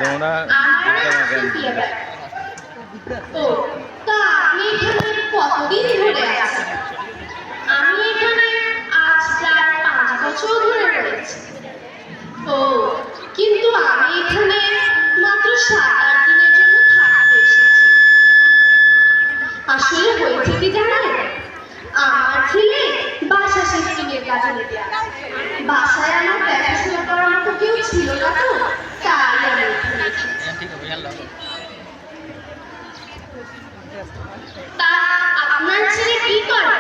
তোমরা ও তা আপনি এখানে কতদিন ধরে আছেন? আমি এখানে আজ প্রায় 5 বছর ধরে রয়েছি। ও কিন্তু আমি এখানে মাত্র 7-8 দিনের জন্য থাকতে এসেছি। আসলে হয়েছে কি জানেন, আমার ছেলে বাসা শিফটিং এর কাজে লেগে আছে। বাসায় আমার দেখাশোনা করার মতো কেউ ছিল না, তো তাই আমি এখানে এসেছি। তা আপনার ছেলে কি করে?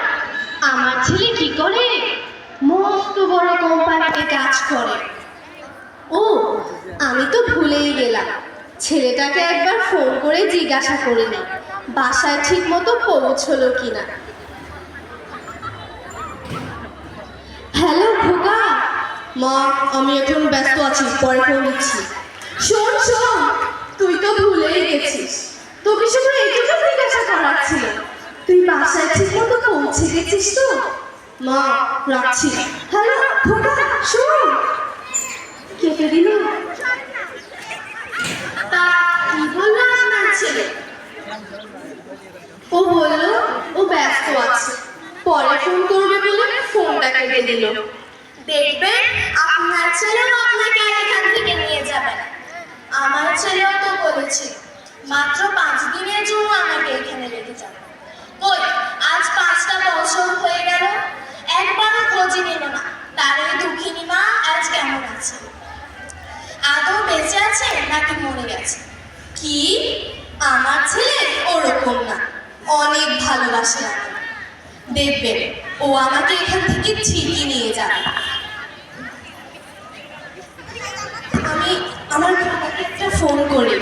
আমার ছেলে কি করে? মস্ত বড় কোম্পানিতে কাজ করে। ও আমি তো ভুলেই গেলাম, ছেলেটাকে একবার ফোন করে জিজ্ঞাসা করে নিই বাসায় ঠিক মতো পৌঁছলো কিনা। হ্যালো খোকা। মা আমি এখন ব্যস্ত আছি, পরে ফোন দিচ্ছি। শোন শোন, তুই তো ভুলেই গেছিস, তোকে শুধু এইটুকু জিজ্ঞাসা করার ছিল, তুই বাসায় ঠিক মতো পৌঁছে গেছিস তো? মা রাখছি। হ্যালো খোকা শোন। কেটে দিল। তা কি বললো আপনার ছেলে? ও বললো ও ব্যস্ত আছে, পরে ফোন করবে বলে ফোনটা কেটে দিল। দেখবেন আপনার ছেলেও আপনাকে এখান থেকে নিয়ে যাবে না। আমার ছেলেও তো বলেছে মাত্র 5 দিনের জন্য আমাকে এখানে রেখে যাবে। কই আজ 5টা বছর হয়ে গেল, একবারও খোঁজই নিল না তার এই দুঃখিনী মা আজ কেমন আছে, আদৌ বেঁচে আছে নাকি মরে গেছে। কি আমার ছেলে ওরকম না, অনেক ভালোবাসে আমাকে। দেখবেন ও আমাকে এখান থেকে ঠিকই নিয়ে যাবে। আমি আমার খোকাকে একটা ফোন করি।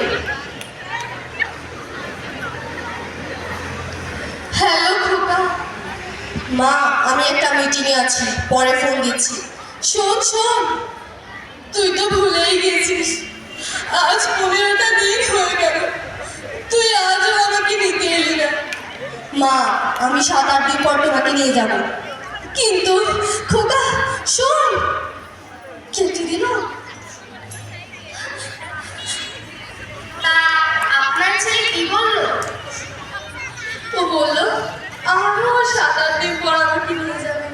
হ্যালো খোকা। মা আমি একটা মিটিংয়ে আছি, পরে ফোন দিচ্ছি। শোন শোন, তুই তো ভুলেই গেছিস, আজ 15টা দিন হয়ে গেল, তুই আজও আমাকে নিতে এলি না। মা আমি 7-8 দিন পর তোমাকে নিয়ে যাব। কিন্তু খোকা শোন। কেটে দিল। আপনার ছেলে কি বললো? ও বললো আরো 7-8 দিন পর আমাকে নিয়ে যাবে।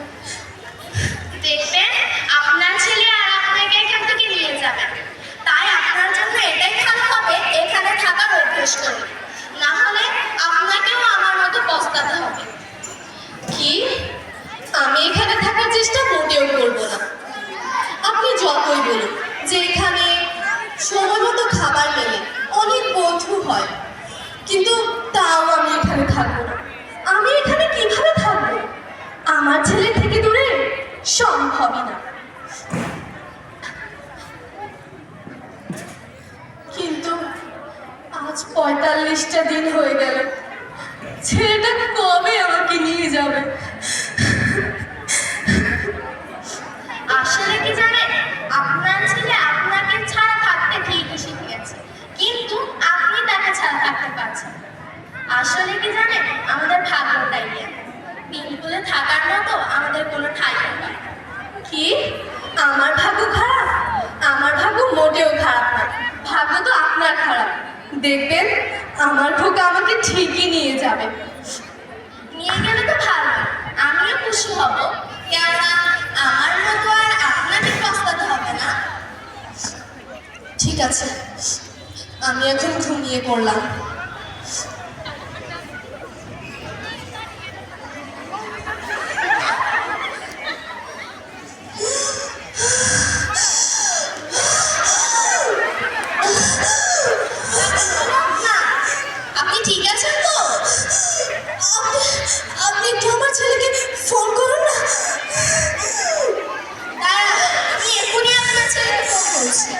দেখবেন আপনার ছেলে আর আপনাকে এখান থেকে নিয়ে যাবে। তাই আপনার জন্য এটাই ভালো হবে এখানে থাকার অভ্যেস করে, না হলে আপনাকেও আমার মতো পস্তাতে হবে। কি আমি এখানে থাকার চেষ্টা মোটেও করবো না। আপনি যতই বলুন যে এখানে সময় মতো খাবার মেলে, অনেক বন্ধু হয়, কিন্তু তাও আমি এখানে থাকবো না। আমি এখানে কিভাবে থাকবো? আমার ছেলে থেকে দূরে সম্ভবই না। কিন্তু আজ 45টা দিন হয়ে গেল, ছেলেটা কবে আমাকে নিয়ে যাবে? আসলে কি জানেন, আপনার ছেলে আপনাকে ছাড়া থাকতে ঠিকই শিখে গেছে, কিন্তু আপনি তাকে ছাড়া থাকতে পারছেন। আসলে কি জানেন, আমাদের ভাগ্যটাই দিনগুলো থাকার মতো আমাদের কোনো ঠাই নেই। কি আমার ভাগ্য খারাপ? আমার ভাগ্য মোটেও খারাপ না, ভাগ্য তো আপনার খারাপ। দেখবেন আমার খোকা আমাকে ঠিকই নিয়ে যাবে। নিয়ে গেলে তো ভালো, আমিও খুশি হব, কেননা আমার মতো আর আপনাকে পস্তাতে হবে না। ঠিক আছে, আমি এখন ঘুমিয়ে পড়লাম। আপনি ঠিক আছেন তো? আপনি একটু আমার ছেলেকে ফোন করুন না। আমি এখনই আপনার ছেলেকে ফোন করছি।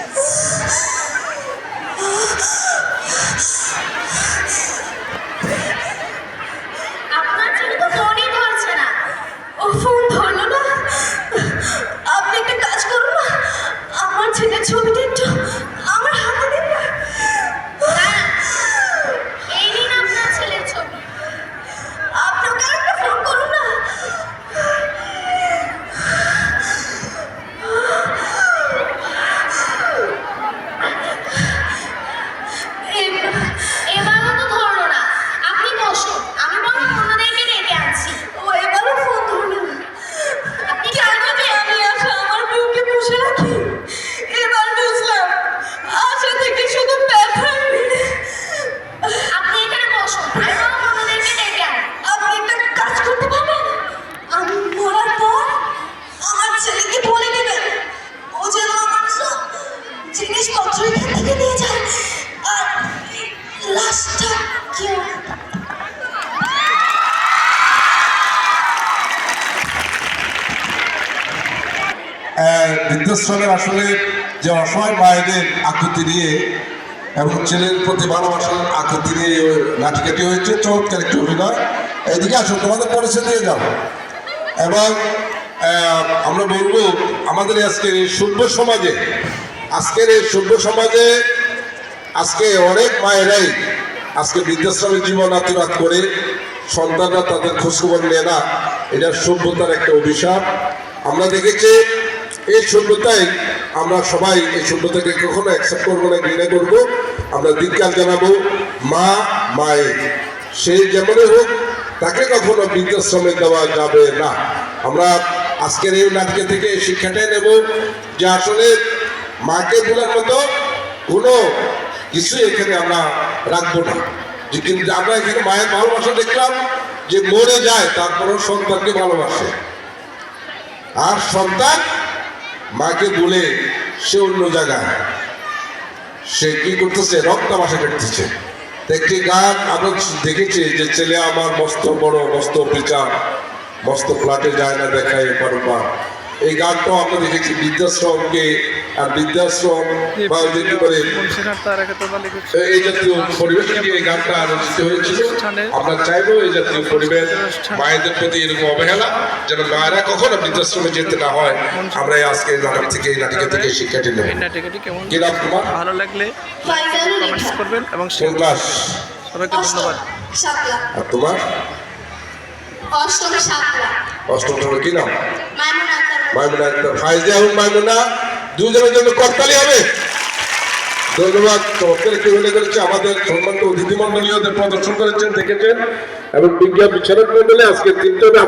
বৃদ্ধাশ্রমের আসলে যে অসহায় মায়েদের আকুতি নিয়ে এবং ছেলের প্রতি ভালোবাসার আকুতি নিয়ে নাটিকাটি হয়েছে, চমৎকার একটি অভিনয়। এদিকে আসো, তোমাদের পরিচয় দিয়ে যাও। এবং আমরা বলবো আমাদের আজকের এই সভ্য সমাজে, আজকে অনেক মায়েরাই আজকে বৃদ্ধাশ্রমের জীবন আত্মঘাত করে, সন্তানরা তাদের খোঁজখবর নেয় না। এটা সভ্যতার একটা অভিশাপ। আমরা দেখেছি এই সভ্যতায় আমরা সবাই এই সভ্যতাকে কখনো অ্যাকসেপ্ট করবো না, ঘৃণা করবো। আমরা ধিক্কার জানাবো মায়ের, সে যেমনই হোক তাকে কখনো বৃদ্ধাশ্রমে দেওয়া যাবে না। আমরা আজকের এই নাটকে থেকে এই শিক্ষাটাই নেব যে আসলে মাকে ভোলার মতো কোনো কিছু এখানে আমরা রাখবো না। যে কিন্তু আমরা এখানে মায়ের ভালোবাসা দেখলাম যে মরে যায় তারপরেও সন্তানকে ভালোবাসে, আর সন্তান মাকে বলে সে অন্য জায়গায় সে কি করতেছে, রক্তাবাসা করতেছে। একটি গান আমরা দেখেছি যে ছেলে আমার মস্ত বড় মস্ত পিচা, মস্ত ফ্ল্যাটে যায় না দেখায় বারবার। এই গানটাও আমরা দেখেছি বৃদ্ধাশ্রমকে, আর বৃদ্ধাশ্রম বা এই জাতীয় পরিবেশ নিয়ে এই গানটা রচিত হয়েছিল। আমরা চাইবো এই জাতীয় পরিবেশ, মায়েদের প্রতি এরকম অবহেলা যেন মায়েরা কখনো বৃদ্ধাশ্রমে যেতে না হয়। আমরা আজকে নাটক থেকে, এই নাটিকা থেকে শিক্ষাটি নেব। কি নাম তোমার? ভালো লাগলে কমেন্টস করবেন এবং কোন ক্লাস? সবাইকে ধন্যবাদ। আর তোমার? অষ্টম শ্রেণী। কি নাম? মাইমুনা আক্তার। ফাইজা এবং মাইমুনা দুজনের জন্য করতালি হবে। ধন্যবাদ। চমৎকার একটি অভিনয় করেছে। আমাদের সম্মানিত অতিথি মন্ডলীয়দের প্রদর্শন করেছেন, দেখেছেন, এবং বিজ্ঞান বিচারক মন্ডলে আজকে 3টা